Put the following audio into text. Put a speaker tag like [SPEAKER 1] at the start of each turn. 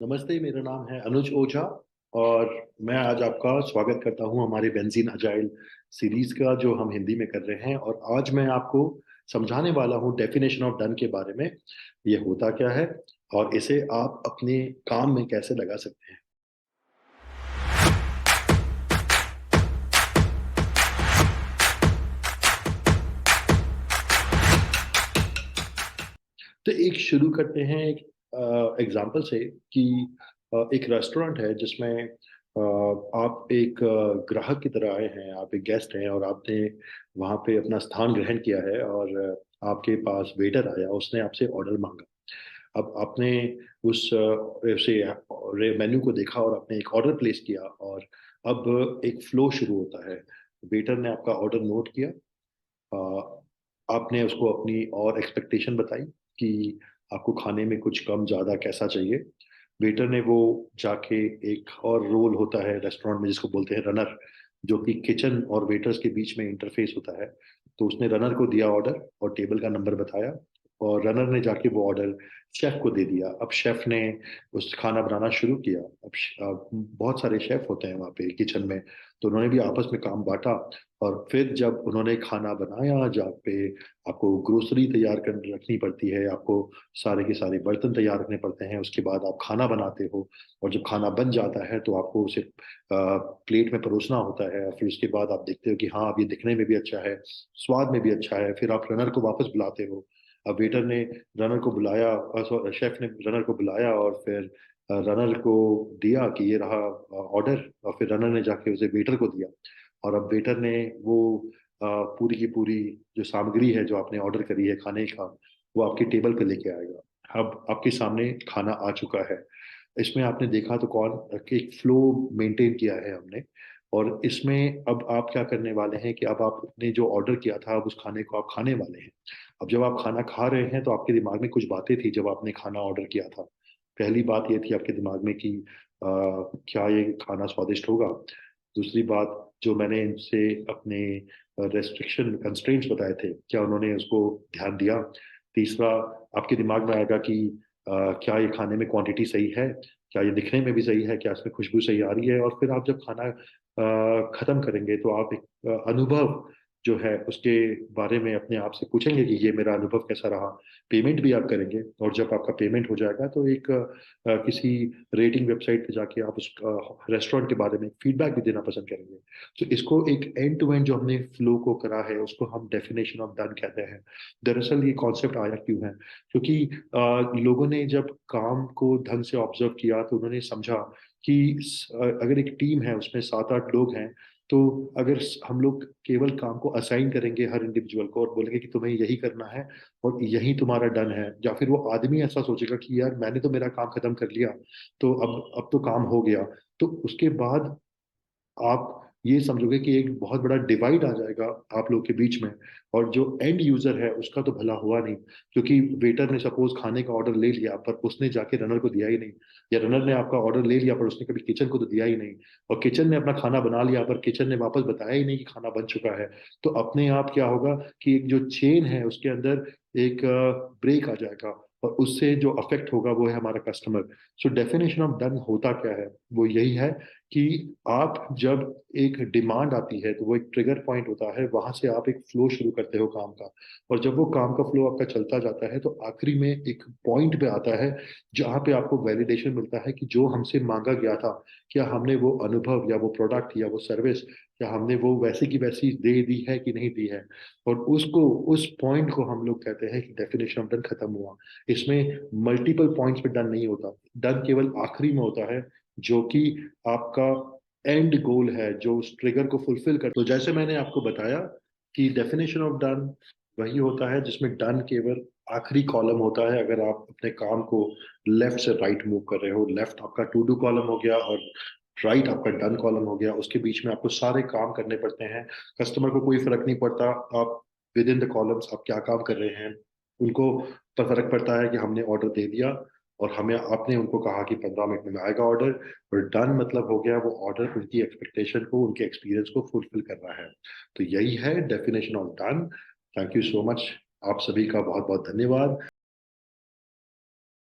[SPEAKER 1] नमस्ते, मेरा नाम है अनुज ओझा और मैं आज आपका स्वागत करता हूं हमारे बेंजीन अजाइल सीरीज का जो हम हिंदी में कर रहे हैं। और आज मैं आपको समझाने वाला हूं डेफिनेशन ऑफ डन के बारे में। ये होता क्या है और इसे आप अपने काम में कैसे लगा सकते हैं। तो एक शुरू करते हैं एक एग्जाम्पल से कि एक रेस्टोरेंट है जिसमें आप एक ग्राहक की तरह आए हैं, आप एक गेस्ट हैं और आपने वहाँ पे अपना स्थान ग्रहण किया है। और आपके पास वेटर आया, उसने आपसे ऑर्डर मांगा। अब आपने उस से मेन्यू को देखा और आपने एक ऑर्डर प्लेस किया। और अब एक फ्लो शुरू होता है। वेटर ने आपका ऑर्डर नोट किया। आपने उसको अपनी और एक्सपेक्टेशन बताई कि आपको खाने में कुछ कम ज़्यादा कैसा चाहिए। वेटर ने वो जाके, एक और रोल होता है रेस्टोरेंट में जिसको बोलते हैं रनर, जो कि किचन और वेटर्स के बीच में इंटरफेस होता है। तो उसने रनर को दिया ऑर्डर और टेबल का नंबर बताया। और रनर ने जाके वो ऑर्डर शेफ को दे दिया। अब शेफ ने उस खाना बनाना शुरू किया। अब बहुत सारे शेफ होते हैं वहाँ पे किचन में, तो उन्होंने भी आपस में काम बांटा। और फिर जब उन्होंने खाना बनाया, जहाँ पे आपको ग्रोसरी तैयार कर रखनी पड़ती है, आपको सारे के सारे बर्तन तैयार रखने पड़ते हैं, उसके बाद आप खाना बनाते हो। और जब खाना बन जाता है तो आपको उसे प्लेट में परोसना होता है। और फिर उसके बाद आप देखते हो कि हाँ, अब ये दिखने में भी अच्छा है, स्वाद में भी अच्छा है। फिर आप रनर को वापस बुलाते हो। अब वेटर ने रनर को बुलाया, शेफ ने रनर को बुलाया और फिर रनर को दिया कि ये रहा ऑर्डर। और फिर रनर ने जाके उसे वेटर को दिया। और अब वेटर ने वो पूरी की पूरी जो सामग्री है जो आपने ऑर्डर करी है खाने का, वो आपकी टेबल पे लेके आएगा। अब आपके सामने खाना आ चुका है। इसमें आपने देखा तो कौन कि एक फ्लो मेंटेन किया है हमने। और इसमें अब आप क्या करने वाले हैं कि अब आपने जो ऑर्डर किया था, अब उस खाने को आप खाने वाले हैं। अब जब आप खाना खा रहे हैं तो आपके दिमाग में कुछ बातें थी जब आपने खाना ऑर्डर किया था। पहली बात ये थी आपके दिमाग में कि क्या ये खाना स्वादिष्ट होगा। दूसरी बात, जो मैंने इनसे अपने रेस्ट्रिक्शन कंस्ट्रेंट्स बताए थे, क्या उन्होंने उसको ध्यान दिया। तीसरा, आपके दिमाग में आएगा कि क्या ये खाने में क्वांटिटी सही है, क्या ये दिखने में भी सही है, क्या इसमें खुशबू सही आ रही है। और फिर आप जब खाना खत्म करेंगे तो आप एक अनुभव जो है उसके बारे में अपने आप से पूछेंगे कि ये मेरा अनुभव कैसा रहा। पेमेंट भी आप करेंगे और जब आपका पेमेंट हो जाएगा तो एक किसी रेटिंग वेबसाइट पे जाके आप उस रेस्टोरेंट के बारे में फीडबैक भी देना पसंद करेंगे। तो इसको एक एंड टू एंड जो हमने फ्लो को करा है उसको हम डेफिनेशन ऑफ डन कहते हैं। दरअसल ये कॉन्सेप्ट आया क्यों है, क्योंकि लोगों ने जब काम को ढंग से ऑब्जर्व किया तो उन्होंने समझा कि अगर एक टीम है उसमें 7-8 लोग हैं, तो अगर हम लोग केवल काम को असाइन करेंगे हर इंडिविजुअल को और बोलेंगे कि तुम्हें यही करना है और यही तुम्हारा डन है, या फिर वो आदमी ऐसा सोचेगा कि यार मैंने तो मेरा काम खत्म कर लिया, तो अब तो काम हो गया, तो उसके बाद आप ये समझोगे कि एक बहुत बड़ा डिवाइड आ जाएगा आप लोग के बीच में। और जो एंड यूजर है उसका तो भला हुआ नहीं, क्योंकि वेटर ने सपोज खाने का ऑर्डर ले लिया पर उसने जाके रनर को दिया ही नहीं, या रनर ने आपका ऑर्डर ले लिया पर उसने कभी किचन को तो दिया ही नहीं, और किचन ने अपना खाना बना लिया पर किचन ने वापस बताया ही नहीं कि खाना बन चुका है। तो अपने आप क्या होगा कि एक जो चेन है उसके अंदर एक ब्रेक आ जाएगा और उससे जो अफेक्ट होगा वो है हमारा customer. So definition of done होता क्या है, वो यही है कि आप जब एक डिमांड आती है तो वो एक ट्रिगर पॉइंट होता है, वहां से आप एक फ्लो शुरू करते हो काम का। और जब वो काम का फ्लो आपका चलता जाता है तो आखिरी में एक पॉइंट पे आता है जहाँ पे आपको वैलिडेशन मिलता है कि जो हमसे मांगा गया था, क्या हमने वो अनुभव या वो प्रोडक्ट या वो सर्विस, क्या हमने वो वैसी की वैसी दे दी है कि नहीं दी है। और उसको, उस पॉइंट को हम लोग कहते हैं कि डेफिनेशन ऑफ डन खत्म हुआ। इसमें मल्टीपल पॉइंट्स पे डन नहीं होता, डन केवल आखिरी में होता है, जो कि आपका एंड गोल है जो उस ट्रिगर को फुलफिल कर। तो जैसे मैंने आपको बताया कि डेफिनेशन ऑफ डन वही होता है जिसमें डन केवल आखिरी कॉलम होता है। अगर आप अपने काम को लेफ्ट से राइट मूव कर रहे हो, लेफ्ट आपका टू डू कॉलम हो गया और राइट आपका डन कॉलम हो गया, उसके बीच में आपको सारे काम करने पड़ते हैं। कस्टमर को कोई फर्क नहीं पड़ता आप विद इन द कॉलम्स आप क्या काम कर रहे हैं, उनको पर फर्क पड़ता है कि हमने ऑर्डर दे दिया और हमें आपने उनको कहा कि 15 मिनट में आएगा ऑर्डर। और डन मतलब हो गया वो ऑर्डर उनकी एक्सपेक्टेशन को, उनके एक्सपीरियंस को फुलफिल कर रहा है। तो यही है definition of done. Thank you so much. आप सभी का बहुत बहुत धन्यवाद।